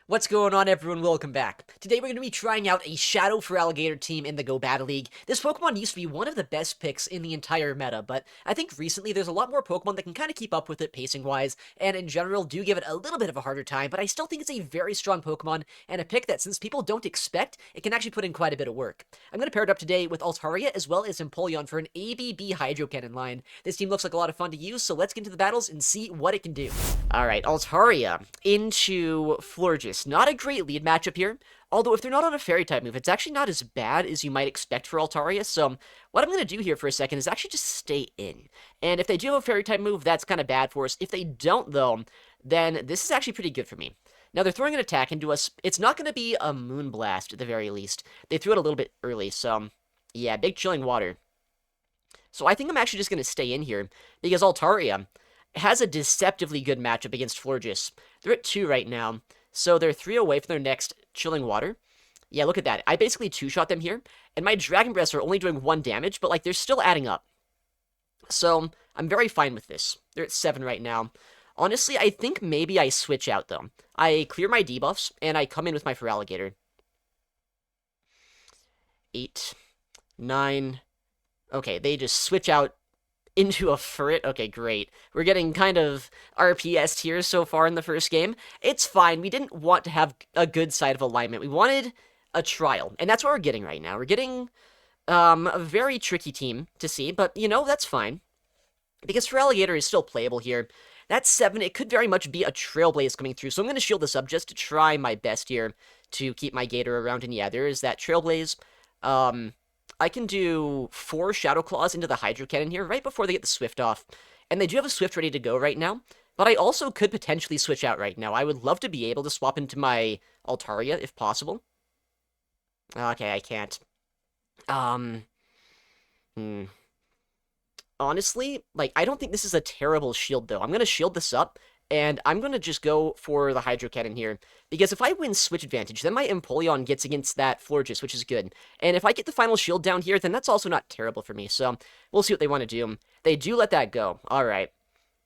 What's going on, everyone? Welcome back. Today we're going to be trying out a Shadow Feraligatr team in the Go Battle League. This Pokemon used to be one of the best picks in the entire meta, but I think recently there's a lot more Pokemon that can kind of keep up with it pacing-wise, and in general do give it a little bit of a harder time, but I still think it's a very strong Pokemon, and a pick that, since people don't expect, it can actually put in quite a bit of work. I'm going to pair it up today with Altaria as well as Empoleon for an ABB Hydro Cannon line. This team looks like a lot of fun to use, so let's get into the battles and see what it can do. Alright, Altaria into Florges. Not a great lead matchup here, although if they're not on a Fairy-type move, it's actually not as bad as you might expect for Altaria, so what I'm going to do here for a second is actually just stay in. And if they do have a Fairy-type move, that's kind of bad for us. If they don't, though, then this is actually pretty good for me. Now, they're throwing an attack into us. It's not going to be a Moonblast, at the very least. They threw it a little bit early, so yeah, big Chilling Water. So I think I'm actually just going to stay in here, because Altaria has a deceptively good matchup against Florges. They're at 2 right now, so they're 3 away from their next Chilling Water. Yeah, look at that. I basically two-shot them here, and my Dragon Breaths are only doing 1 damage, but, like, they're still adding up. So, I'm very fine with this. They're at 7 right now. Honestly, I think maybe I switch out, though. I clear my debuffs, and I come in with my Feraligatr. 8, 9... Okay, they just switch out into a Furret. Okay, great. We're getting kind of RPS here so far in the first game. It's fine. We didn't want to have a good side of alignment. We wanted a trial, and that's what we're getting right now. We're getting a very tricky team to see, but, you know, that's fine. Because Feraligatr is still playable here. That's 7. It could very much be a Trailblaze coming through, so I'm going to shield this up just to try my best here to keep my Gator around, and yeah, there is that Trailblaze. I can do 4 Shadow Claws into the Hydro Cannon here right before they get the Swift off. And they do have a Swift ready to go right now, but I also could potentially switch out right now. I would love to be able to swap into my Altaria if possible. Okay, I can't. Honestly, like, I don't think this is a terrible shield, though. I'm going to shield this up, and I'm going to just go for the Hydro Cannon here. Because if I win Switch Advantage, then my Empoleon gets against that Florges, which is good. And if I get the final shield down here, then that's also not terrible for me. So, we'll see what they want to do. They do let that go. Alright.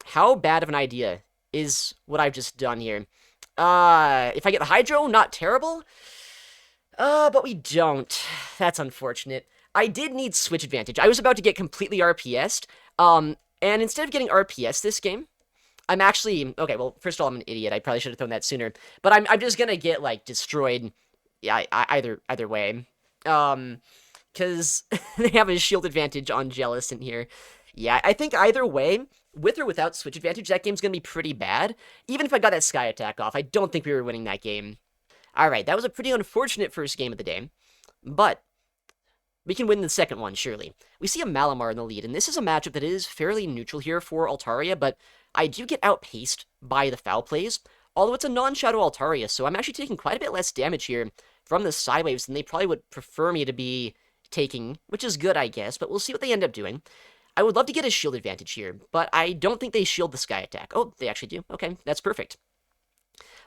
How bad of an idea is what I've just done here? If I get the Hydro, not terrible. But we don't. That's unfortunate. I did need Switch Advantage. I was about to get completely RPS'd. And instead of getting RPS this game, I'm actually... Okay, well, first of all, I'm an idiot. I probably should have thrown that sooner. But I'm just gonna get, like, destroyed. Yeah, either way. Because they have a shield advantage on Jellicent here. Yeah, I think either way, with or without Switch Advantage, that game's gonna be pretty bad. Even if I got that Sky Attack off, I don't think we were winning that game. Alright, that was a pretty unfortunate first game of the day. But we can win the second one, surely. We see a Malamar in the lead, and this is a matchup that is fairly neutral here for Altaria, but I do get outpaced by the foul plays, although it's a non-Shadow Altaria, so I'm actually taking quite a bit less damage here from the side waves than they probably would prefer me to be taking, which is good, I guess, but we'll see what they end up doing. I would love to get a shield advantage here, but I don't think they shield the Sky Attack. Oh, they actually do. Okay, that's perfect.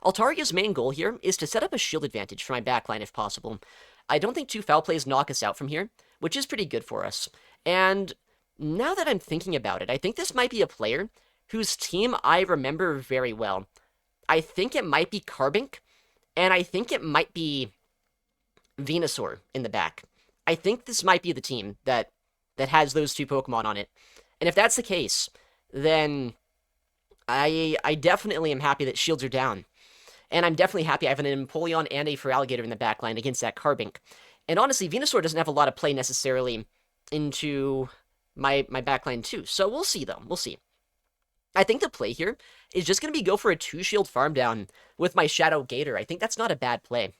Altaria's main goal here is to set up a shield advantage for my backline if possible. I don't think 2 foul plays knock us out from here, which is pretty good for us. And now that I'm thinking about it, I think this might be a player whose team I remember very well. I think it might be Carbink, and I think it might be Venusaur in the back. I think this might be the team that has those 2 Pokemon on it. And if that's the case, then I definitely am happy that shields are down. And I'm definitely happy I have an Empoleon and a Feraligatr in the backline against that Carbink. And honestly, Venusaur doesn't have a lot of play necessarily into my backline too. So we'll see, though. We'll see. I think the play here is just going to be go for a 2-shield farm down with my Shadow Gator. I think that's not a bad play.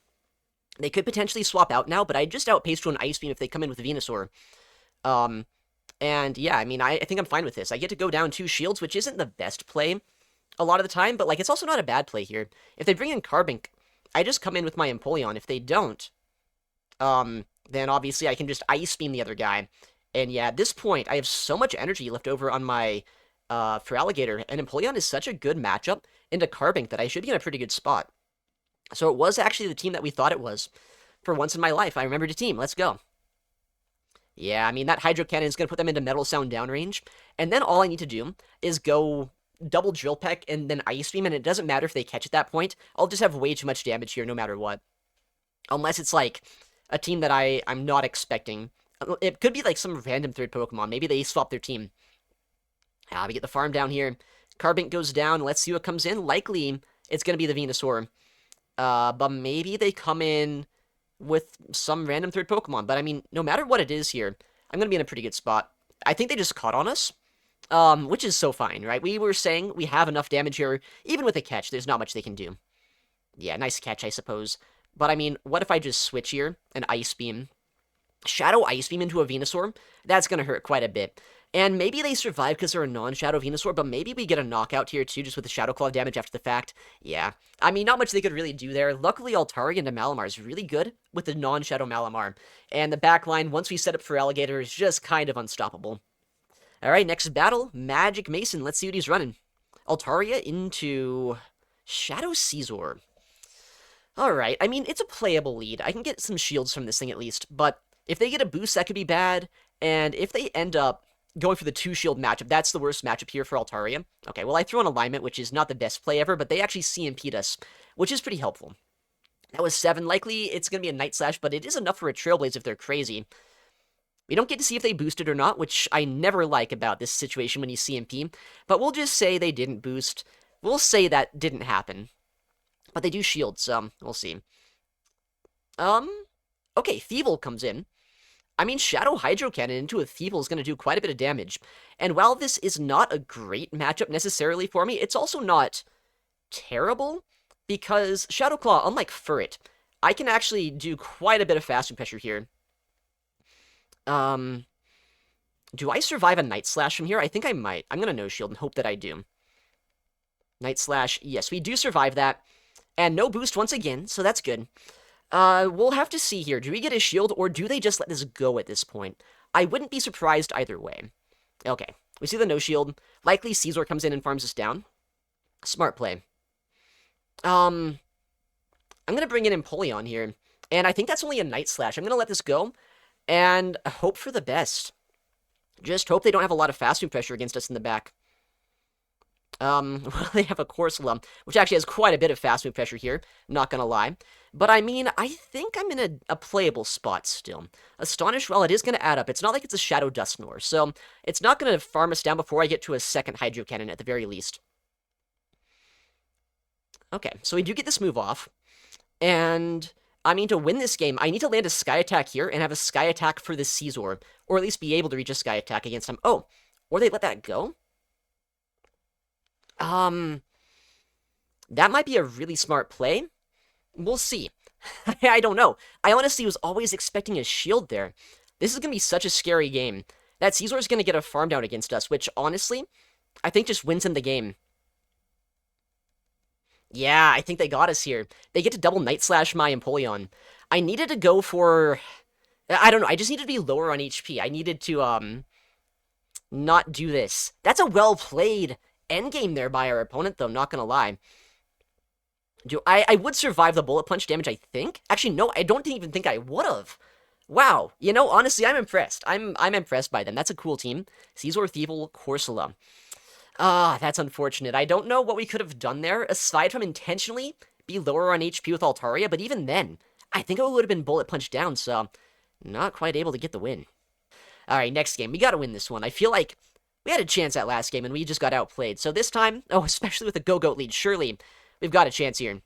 They could potentially swap out now, but I just outpaced to an Ice Beam if they come in with Venusaur. And yeah, I mean, I think I'm fine with this. I get to go down 2 shields, which isn't the best play a lot of the time, but, like, it's also not a bad play here. If they bring in Carbink, I just come in with my Empoleon. If they don't, then obviously I can just Ice Beam the other guy. And yeah, at this point, I have so much energy left over on my Feraligatr, and Empoleon is such a good matchup into Carbink that I should be in a pretty good spot. So it was actually the team that we thought it was. For once in my life, I remembered a team. Let's go. Yeah, I mean, that Hydro Cannon is going to put them into Metal Sound downrange, and then all I need to do is go double Drill Peck and then Ice Beam, and it doesn't matter if they catch at that point. I'll just have way too much damage here no matter what. Unless it's, like, a team that I'm not expecting. It could be, like, some random third Pokemon. Maybe they swap their team. We get the farm down here. Carbink goes down. Let's see what comes in. Likely, it's going to be the Venusaur. But maybe they come in with some random third Pokemon. But, I mean, no matter what it is here, I'm going to be in a pretty good spot. I think they just caught on us. Which is so fine, right? We were saying we have enough damage here. Even with a catch, there's not much they can do. Yeah, nice catch, I suppose. But, I mean, what if I just switch here and Ice Beam? Shadow Ice Beam into a Venusaur? That's going to hurt quite a bit. And maybe they survive because they're a non-Shadow Venusaur, but maybe we get a knockout here too, just with the Shadow Claw damage after the fact. Yeah. I mean, not much they could really do there. Luckily, Altaria to Malamar is really good with the non-Shadow Malamar. And the backline, once we set up Feraligatr, is just kind of unstoppable. Alright, next battle, Magic Mason. Let's see what he's running. Altaria into Shadow Caesar. Alright, I mean, it's a playable lead. I can get some shields from this thing at least, but if they get a boost, that could be bad. And if they end up going for the 2-shield matchup, that's the worst matchup here for Altaria. Okay, well, I threw an alignment, which is not the best play ever, but they actually CMP'd us, which is pretty helpful. That was 7. Likely, it's going to be a Night Slash, but it is enough for a Trailblaze if they're crazy. We don't get to see if they boosted or not, which I never like about this situation when you CMP, but we'll just say they didn't boost. We'll say that didn't happen. But they do shield, so we'll see. Okay, Thievul comes in. I mean, Shadow Hydro Cannon into a Thievul is going to do quite a bit of damage. And while this is not a great matchup necessarily for me, it's also not terrible, because Shadow Claw, unlike Furret, I can actually do quite a bit of fast pressure here. Do I survive a Night Slash from here? I think I might. I'm going to no-shield and hope that I do. Night Slash, yes, we do survive that. And no boost once again, so that's good. We'll have to see here. Do we get a shield, or do they just let this go at this point? I wouldn't be surprised either way. Okay, we see the no-shield. Likely Caesar comes in and farms us down. Smart play. I'm going to bring in Empoleon here. And I think that's only a Night Slash. I'm going to let this go. And hope for the best. Just hope they don't have a lot of fast move pressure against us in the back. Well, they have a Corsola, which actually has quite a bit of fast move pressure here, not gonna lie. But I mean, I think I'm in a playable spot still. Astonish, well, it is gonna add up. It's not like it's a Shadow Dusknoir, so it's not gonna farm us down before I get to a second Hydro Cannon at the very least. Okay, so we do get this move off, and I mean, to win this game, I need to land a Sky Attack here and have a Sky Attack for the Caesar, or at least be able to reach a Sky Attack against him. Oh, or they let that go? That might be a really smart play. We'll see. I don't know. I honestly was always expecting a shield there. This is going to be such a scary game. That Caesar is going to get a farm down against us, which, honestly, I think just wins him the game. Yeah, I think they got us here. They get to double Night Slash my Empoleon. I needed to go for... I don't know, I just needed to be lower on HP. I needed to, not do this. That's a well-played endgame there by our opponent, though, not gonna lie. I would survive the Bullet Punch damage, I think. Actually, no, I don't even think I would've. Wow, you know, honestly, I'm impressed. I'm impressed by them. That's a cool team. Caesar, Thievul, Corsola. That's unfortunate. I don't know what we could have done there, aside from intentionally be lower on HP with Altaria, but even then, I think I would have been Bullet Punch down, so not quite able to get the win. Alright, next game. We gotta win this one. I feel like we had a chance that last game, and we just got outplayed. So this time, oh, especially with a Go-Goat lead, surely we've got a chance here.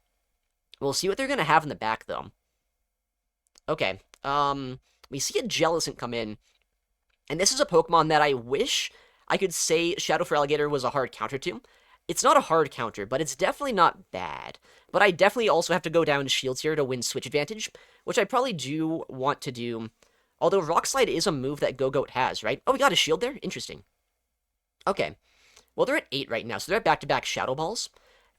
We'll see what they're gonna have in the back, though. Okay, we see a Jellicent come in, and this is a Pokemon that I wish I could say Shadow Feraligatr was a hard counter to. It's not a hard counter, but it's definitely not bad. But I definitely also have to go down to shields here to win switch advantage, which I probably do want to do. Although Rock Slide is a move that Go-Goat has, right? Oh, we got a shield there? Interesting. Okay. Well, they're at 8 right now, so they're at back-to-back Shadow Balls.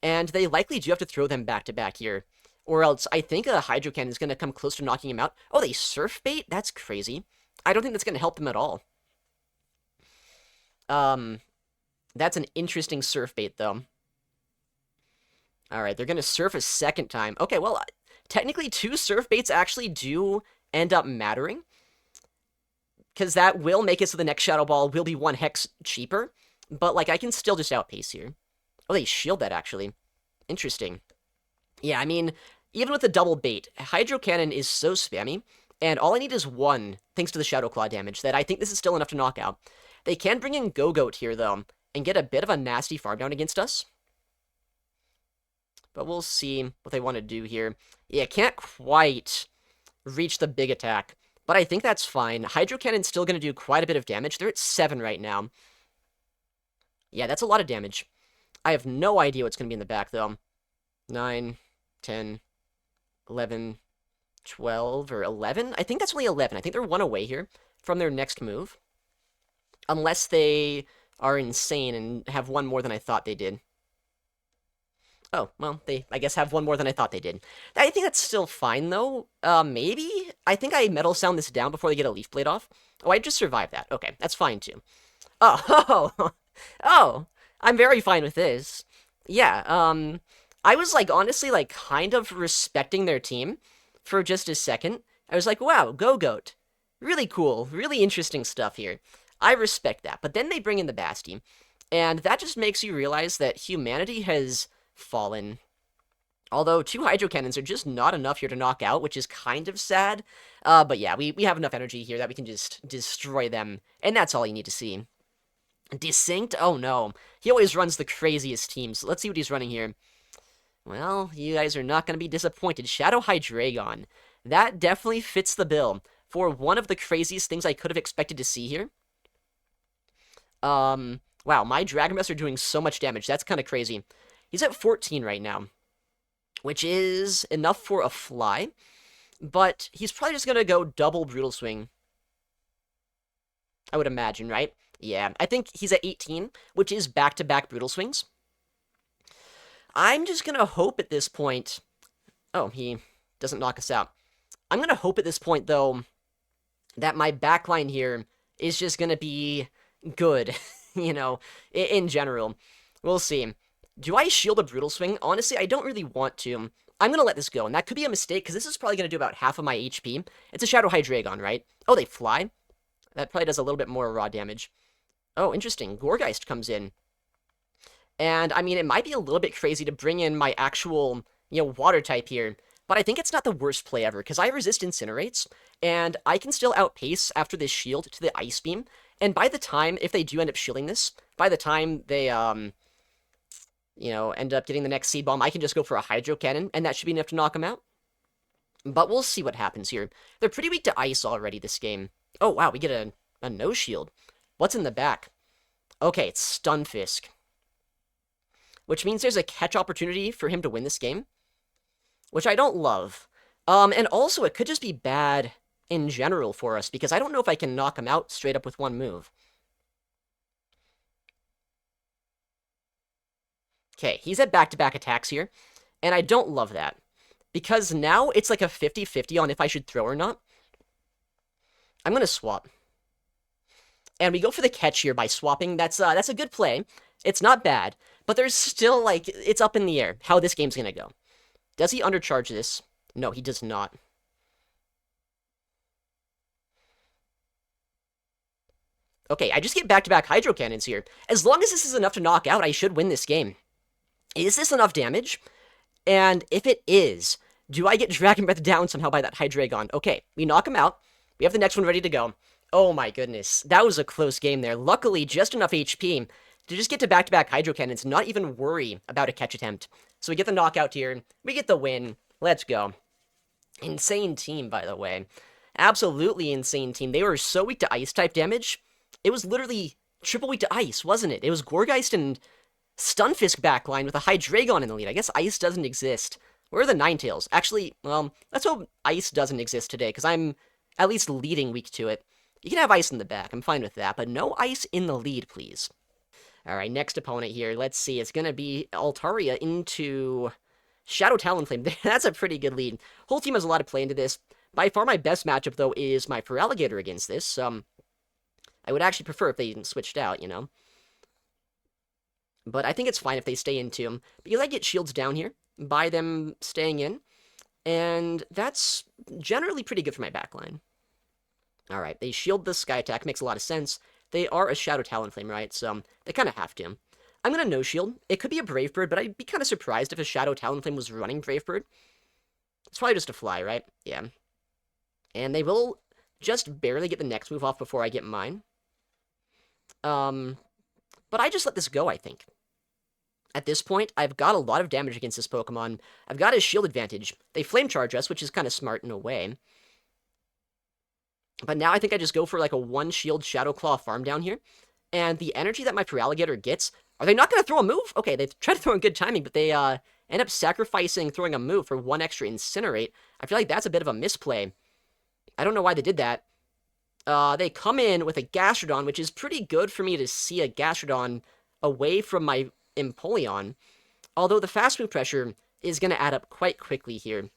And they likely do have to throw them back-to-back here. Or else, I think a Hydro Cannon is going to come close to knocking him out. Oh, they Surf Bait? That's crazy. I don't think that's going to help them at all. That's an interesting Surf Bait, though. Alright, they're going to Surf a second time. Okay, well, technically 2 Surf Baits actually do end up mattering. Because that will make it so the next Shadow Ball will be 1 Hex cheaper. But, like, I can still just outpace here. Oh, they shield that, actually. Interesting. Yeah, I mean, even with the double bait, Hydro Cannon is so spammy, and all I need is one, thanks to the Shadow Claw damage, that I think this is still enough to knock out. They can bring in Go-Goat here, though, and get a bit of a nasty farm down against us. But we'll see what they want to do here. Yeah, can't quite reach the big attack, but I think that's fine. Hydro Cannon's still going to do quite a bit of damage. They're at 7 right now. Yeah, that's a lot of damage. I have no idea what's going to be in the back, though. 9, 10, 11, 12, or 11? I think that's only 11. I think they're one away here from their next move. Unless they are insane and have one more than I thought they did. Oh, well, they, I guess, have one more than I thought they did. I think that's still fine, though. Maybe? I think I Metal Sound this down before they get a Leaf Blade off. Oh, I just survived that. Okay, that's fine, too. Oh, oh, I'm very fine with this. Yeah, I was, like, honestly, like, kind of respecting their team for just a second. I was like, wow, Go-Goat. Really cool, really interesting stuff here. I respect that. But then they bring in the Basti, and that just makes you realize that humanity has fallen. Although 2 Hydro Cannons are just not enough here to knock out, which is kind of sad. But yeah, we have enough energy here that we can just destroy them, and that's all you need to see. Desynct? Oh no. He always runs the craziest teams. Let's see what he's running here. Well, you guys are not going to be disappointed. Shadow Hydraigon. That definitely fits the bill for one of the craziest things I could have expected to see here. Wow, my Dragon Breaths are doing so much damage. That's kind of crazy. He's at 14 right now, which is enough for a fly, but he's probably just going to go double Brutal Swing. I would imagine, right? Yeah, I think he's at 18, which is back-to-back Brutal Swings. I'm just going to hope at this point... Oh, he doesn't knock us out. I'm going to hope at this point, though, that my backline here is just going to be good, you know, in general. We'll see. Do I shield a Brutal Swing? Honestly, I don't really want to. I'm going to let this go, and that could be a mistake, because this is probably going to do about half of my HP. It's a Shadow Hydraigon, right? Oh, they fly? That probably does a little bit more raw damage. Oh, interesting. Gourgeist comes in. And, I mean, it might be a little bit crazy to bring in my actual, you know, water type here, but I think it's not the worst play ever, because I resist Incinerates, and I can still outpace after this shield to the Ice Beam, and by the time, if they do end up shielding this, by the time they, you know, end up getting the next Seed Bomb, I can just go for a Hydro Cannon, and that should be enough to knock them out. But we'll see what happens here. They're pretty weak to Ice already this game. Oh, wow, we get a no shield. What's in the back? Okay, it's Stunfisk. Which means there's a catch opportunity for him to win this game, which I don't love. And also, it could just be bad in general for us, because I don't know if I can knock him out straight up with one move. Okay, he's at back-to-back attacks here, and I don't love that, because now it's like a 50-50 on if I should throw or not. I'm going to swap. And we go for the catch here by swapping. That's a good play. It's not bad, but there's still, like, it's up in the air how this game's going to go. Does he undercharge this? No, he does not. Okay, I just get back-to-back Hydro Cannons here. As long as this is enough to knock out, I should win this game. Is this enough damage? And if it is, do I get Dragon Breath down somehow by that Hydraigon? Okay, we knock him out. We have the next one ready to go. Oh my goodness, that was a close game there. Luckily, just enough HP to just get to back-to-back Hydro Cannons, not even worry about a catch attempt. So we get the knockout here. We get the win. Let's go. Insane team, by the way. Absolutely insane team. They were so weak to Ice-type damage. It was literally triple weak to Ice, wasn't it? It was Gourgeist and Stunfisk backline with a Hydraigon in the lead. I guess Ice doesn't exist. Where are the Ninetales? Actually, well, let's hope Ice doesn't exist today, because I'm at least leading weak to it. You can have Ice in the back. I'm fine with that, but no Ice in the lead, please. Alright, next opponent here. Let's see. It's going to be Altaria into Shadow Talonflame. That's a pretty good lead. Whole team has a lot of play into this. By far my best matchup, though, is my Feraligatr against this. I would actually prefer if they switched out, you know. But I think it's fine if they stay into him, because I get shields down here by them staying in, and that's generally pretty good for my backline. Alright, they shield the Sky Attack, makes a lot of sense. They are a Shadow Talonflame, right? So they kind of have to. I'm gonna no shield. It could be a Brave Bird, but I'd be kind of surprised if a Shadow Talonflame was running Brave Bird. It's probably just a fly, right? Yeah. And they will just barely get the next move off before I get mine. But I just let this go, I think. At this point, I've got a lot of damage against this Pokemon. I've got his shield advantage. They Flame Charge us, which is kind of smart in a way. But now I think I just go for like a one-shield Shadow Claw farm down here. And the energy that my Feraligatr gets... Are they not going to throw a move? Okay, they've tried to throw in good timing, but they end up sacrificing throwing a move for one extra Incinerate. I feel like that's a bit of a misplay. I don't know why they did that. They come in with a Gastrodon, which is pretty good for me to see a Gastrodon away from my Empoleon. Although the fast move pressure is going to add up quite quickly here.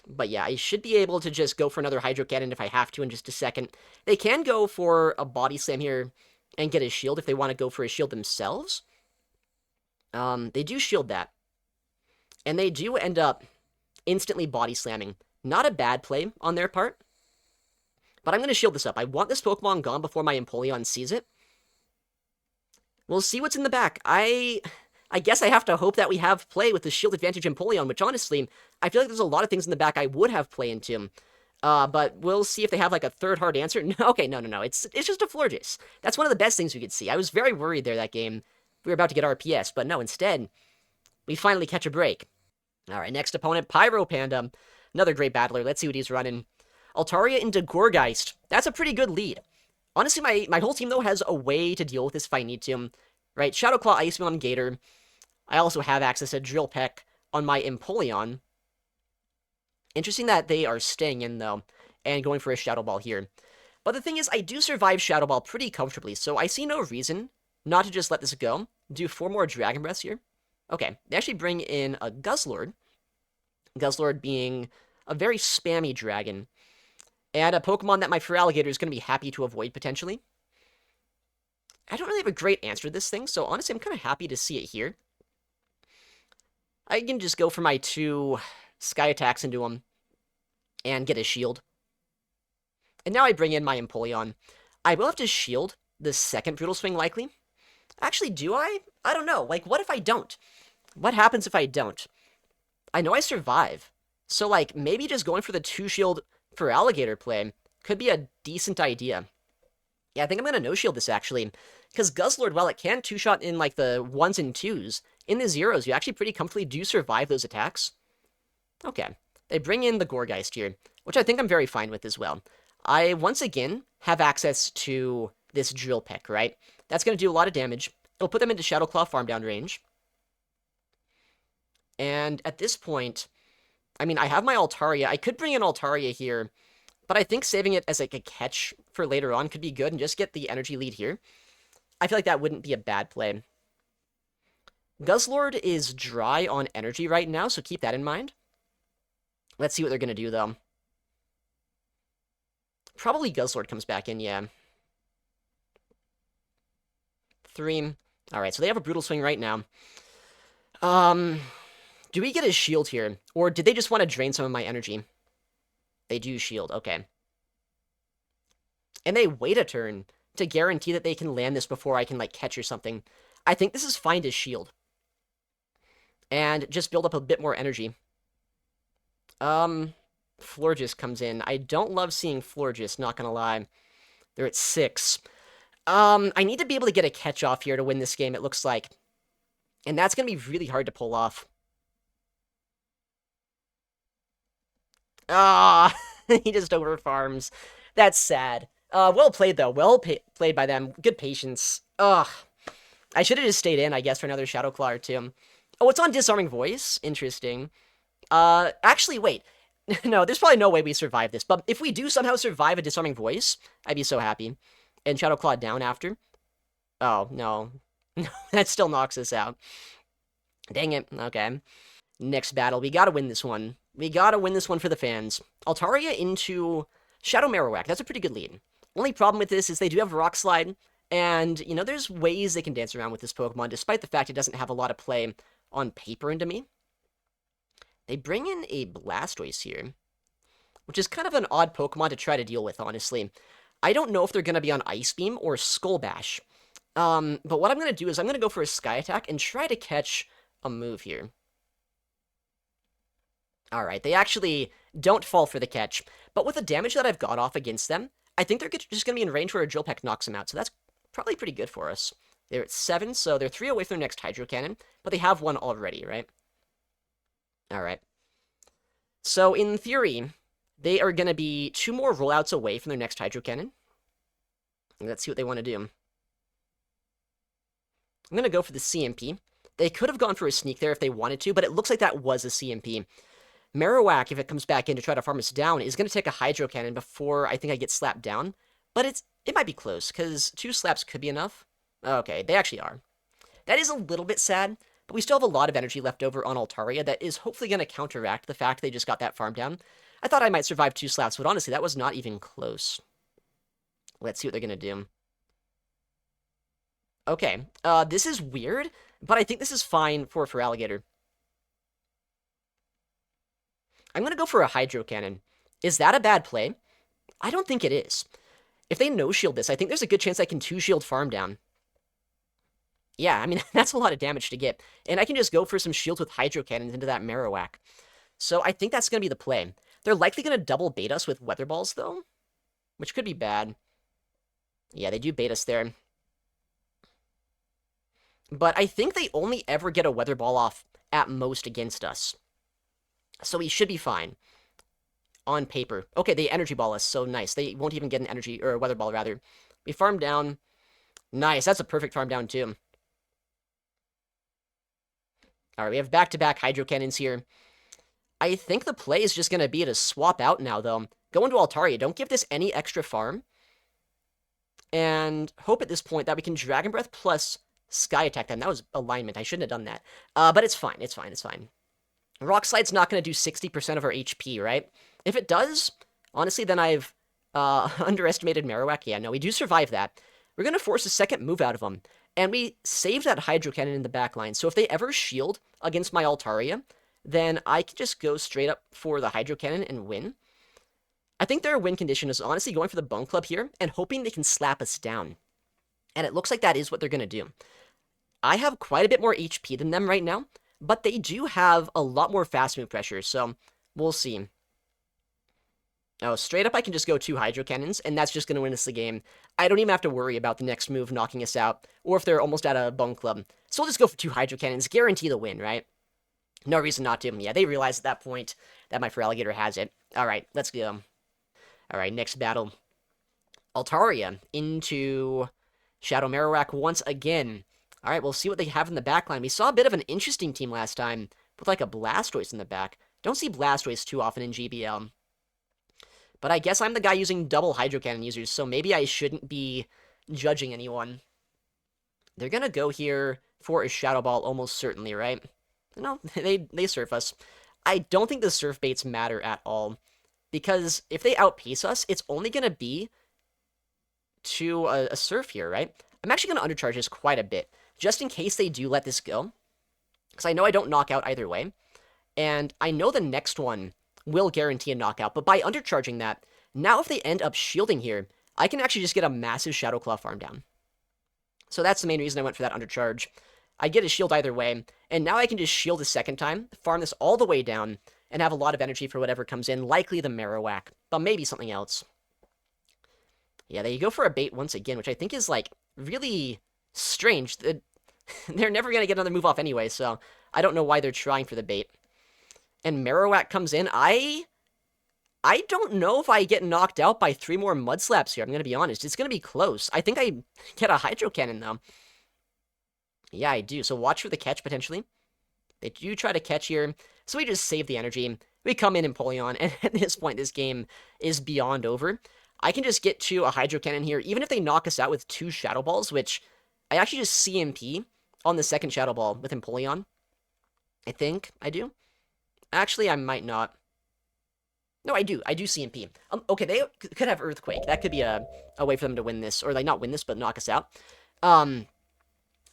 But yeah, I should be able to just go for another Hydro Cannon if I have to in just a second. They can go for a Body Slam here and get a shield if they want to go for a shield themselves. They do shield that. And they do end up instantly Body Slamming. Not a bad play on their part. But I'm going to shield this up. I want this Pokemon gone before my Empoleon sees it. We'll see what's in the back. I guess I have to hope that we have play with the shield advantage Empoleon, which honestly, I feel like there's a lot of things in the back I would have play into. But we'll see if they have like a third hard answer. Okay, no. It's just a Florges. That's one of the best things we could see. I was very worried there that game. We were about to get RPS, but no, instead, we finally catch a break. All right, next opponent, Pyro Panda. Another great battler. Let's see what he's running. Altaria into Gourgeist. That's a pretty good lead. Honestly, my whole team, though, has a way to deal with this if I need to. Right, Shadow Claw, Ice Beam on Gator. I also have access to Drill Peck on my Empoleon. Interesting that they are staying in, though, and going for a Shadow Ball here. But the thing is, I do survive Shadow Ball pretty comfortably, so I see no reason not to just let this go. Do 4 more Dragon Breaths here. Okay, they actually bring in a Guzzlord. Guzzlord being a very spammy dragon. And a Pokemon that my Feraligatr is going to be happy to avoid, potentially. I don't really have a great answer to this thing, so honestly, I'm kind of happy to see it here. I can just go for my 2 Sky Attacks into him and get a shield. And now I bring in my Empoleon. I will have to shield the second Brutal Swing, likely. Actually, do I? I don't know. Like, what if I don't? What happens if I don't? I know I survive. So, like, maybe just going for the 2-shield Feraligatr play could be a decent idea. Yeah, I think I'm going to no-shield this, actually. Because Guzzlord, while it can 2-shot in, like, the 1s and 2s, in the 0s, you actually pretty comfortably do survive those attacks. Okay. They bring in the Gourgeist here, which I think I'm very fine with as well. I, once again, have access to this Drill Peck, right? That's going to do a lot of damage. It'll put them into Shadow Claw farm down range. And at this point, I mean, I have my Altaria. I could bring in Altaria here, but I think saving it as like a catch for later on could be good and just get the energy lead here. I feel like that wouldn't be a bad play. Guzzlord is dry on energy right now, so keep that in mind. Let's see what they're going to do, though. Probably Guzzlord comes back in, yeah. 3. Alright, so they have a Brutal Swing right now. Do we get a shield here? Or did they just want to drain some of my energy? They do shield, okay. And they wait a turn to guarantee that they can land this before I can, like, catch or something. I think this is fine to shield. And just build up a bit more energy. Florges comes in. I don't love seeing Florges, not gonna lie. They're at 6. I need to be able to get a catch off here to win this game, it looks like. And that's gonna be really hard to pull off. Ah, he just overfarms. That's sad. Well played, though. Well played by them. Good patience. Ugh. I should have just stayed in, I guess, for another Shadow Claw or 2. Oh, it's on Disarming Voice. Interesting. Actually, wait. No, there's probably no way we survive this. But if we do somehow survive a Disarming Voice, I'd be so happy. And Shadow Claw down after. Oh, no. That still knocks us out. Dang it. Okay. Next battle. We gotta win this one. We gotta win this one for the fans. Altaria into Shadow Marowak. That's a pretty good lead. Only problem with this is they do have Rock Slide. And, you know, there's ways they can dance around with this Pokemon, despite the fact it doesn't have a lot of play on paper into me. They bring in a Blastoise here, which is kind of an odd Pokemon to try to deal with, honestly. I don't know if they're going to be on Ice Beam or Skull Bash. But what I'm going to do is I'm going to go for a Sky Attack and try to catch a move here. Alright, they actually don't fall for the catch. But with the damage that I've got off against them, I think they're just going to be in range where a Drill Peck knocks them out. So that's probably pretty good for us. They're at 7, so they're 3 away from their next Hydro Cannon. But they have one already, right? Alright. So in theory, they are going to be 2 more rollouts away from their next Hydro Cannon. Let's see what they want to do. I'm going to go for the CMP. They could have gone for a sneak there if they wanted to, but it looks like that was a CMP. Marowak, if it comes back in to try to farm us down, is going to take a Hydro Cannon before I think I get slapped down. But it might be close, because 2 slaps could be enough. Okay, they actually are. That is a little bit sad, but we still have a lot of energy left over on Altaria that is hopefully going to counteract the fact they just got that farm down. I thought I might survive 2 slaps, but honestly, that was not even close. Let's see what they're going to do. Okay, this is weird, but I think this is fine for Feraligatr. I'm going to go for a Hydro Cannon. Is that a bad play? I don't think it is. If they no-shield this, I think there's a good chance I can 2-shield farm down. Yeah, I mean, that's a lot of damage to get. And I can just go for some shields with Hydro Cannons into that Marowak. So I think that's going to be the play. They're likely going to double bait us with Weather Balls, though, which could be bad. Yeah, they do bait us there. But I think they only ever get a Weather Ball off at most against us. So we should be fine. On paper. Okay, they Energy Ball us, so nice. They won't even get an Energy, or a Weather Ball, rather. We farm down. Nice, that's a perfect farm down, too. Alright, we have back-to-back Hydro Cannons here. I think the play is just going to be to swap out now, though. Go into Altaria. Don't give this any extra farm. And hope at this point that we can Dragon Breath plus Sky Attack them. That was alignment. I shouldn't have done that. But it's fine. It's fine. It's fine. Rock Slide's not going to do 60% of our HP, right? If it does, honestly, then I've underestimated Marowak. Yeah, no, we do survive that. We're going to force a second move out of them. And we saved that Hydro Cannon in the back line. So if they ever shield against my Altaria, then I can just go straight up for the Hydro Cannon and win. I think their win condition is honestly going for the Bone Club here and hoping they can slap us down. And it looks like that is what they're going to do. I have quite a bit more HP than them right now, but they do have a lot more fast move pressure, so we'll see. Oh, straight up I can just go 2 Hydro Cannons, and that's just going to win us the game. I don't even have to worry about the next move knocking us out, or if they're almost at a Bone Club. So we'll just go for 2 Hydro Cannons, guarantee the win, right? No reason not to. Yeah, they realize at that point that my Feraligatr has it. Alright, let's go. Alright, next battle. Altaria into Shadow Marowak once again. Alright, we'll see what they have in the backline. We saw a bit of an interesting team last time, with like a Blastoise in the back. Don't see Blastoise too often in GBL. But I guess I'm the guy using double Hydro Cannon users, so maybe I shouldn't be judging anyone. They're gonna go here for a Shadow Ball almost certainly, right? No, they surf us. I don't think the surf baits matter at all, because if they outpace us, it's only gonna be to a surf here, right? I'm actually gonna undercharge this quite a bit, just in case they do let this go, because I know I don't knock out either way, and I know the next one will guarantee a knockout, but by undercharging that, now if they end up shielding here, I can actually just get a massive Shadow Claw farm down. So that's the main reason I went for that undercharge. I get a shield either way, and now I can just shield a second time, farm this all the way down, and have a lot of energy for whatever comes in, likely the Marowak, but maybe something else. Yeah, they go for a bait once again, which I think is, like, really strange. They're never going to get another move off anyway, so I don't know why they're trying for the bait. And Marowak comes in. I don't know if I get knocked out by 3 more Mud Slaps here, I'm going to be honest. It's going to be close. I think I get a Hydro Cannon, though. Yeah, I do. So watch for the catch, potentially. They do try to catch here. So we just save the energy. We come in Empoleon, and at this point, this game is beyond over. I can just get to a Hydro Cannon here, even if they knock us out with 2 Shadow Balls, which I actually just CMP on the second Shadow Ball with Empoleon. I think I do. Actually, I might not. No, I do. I do CMP. Okay, they could have Earthquake. That could be a way for them to win this. Or, like, not win this, but knock us out.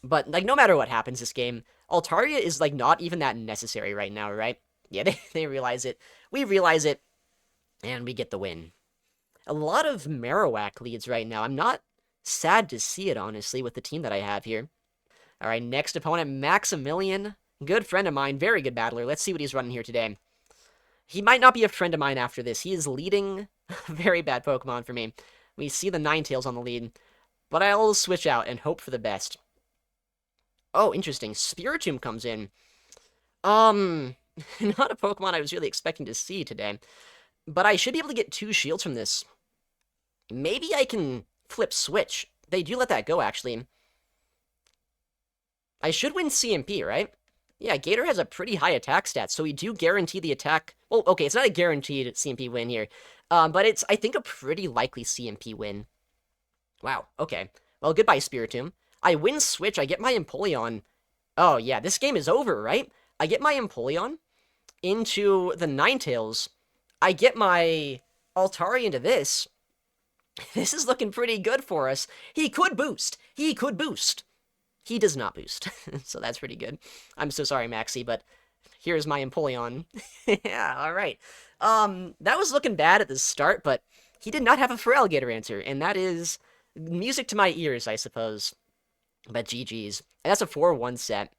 But, like, no matter what happens this game, Altaria is, like, not even that necessary right now, right? Yeah, they realize it. We realize it. And we get the win. A lot of Marowak leads right now. I'm not sad to see it, honestly, with the team that I have here. All right, next opponent, Maximilian. Good friend of mine, very good battler. Let's see what he's running here today. He might not be a friend of mine after this. He is leading very bad Pokemon for me. We see the Ninetales on the lead, but I'll switch out and hope for the best. Oh, interesting. Spiritomb comes in. Not a Pokemon I was really expecting to see today, but I should be able to get 2 shields from this. Maybe I can flip switch. They do let that go, actually. I should win CMP, right? Yeah, Gator has a pretty high attack stat, so we do guarantee the attack. Well, okay, it's not a guaranteed CMP win here, but it's, I think, a pretty likely CMP win. Wow, okay. Well, goodbye, Spiritomb. I win switch, I get my Empoleon. Oh, yeah, this game is over, right? I get my Empoleon into the Ninetales. I get my Altari into this. This is looking pretty good for us. He could boost. He could boost. He does not boost, so that's pretty good. I'm so sorry, Maxi, but here's my Empoleon. Yeah, alright. That was looking bad at the start, but he did not have a Feraligatr answer, and that is music to my ears, I suppose. But GG's. And that's a 4-1 set,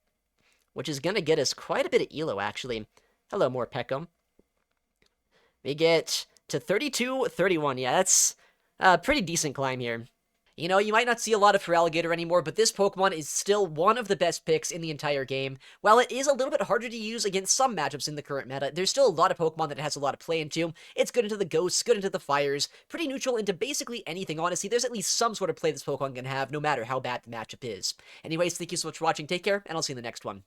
which is going to get us quite a bit of elo, actually. Hello, Morpeko. We get to 32-31. Yeah, that's a pretty decent climb here. You know, you might not see a lot of Feraligatr anymore, but this Pokemon is still one of the best picks in the entire game. While it is a little bit harder to use against some matchups in the current meta, there's still a lot of Pokemon that it has a lot of play into. It's good into the Ghosts, good into the Fires, pretty neutral into basically anything, honestly. There's at least some sort of play this Pokemon can have, no matter how bad the matchup is. Anyways, thank you so much for watching, take care, and I'll see you in the next one.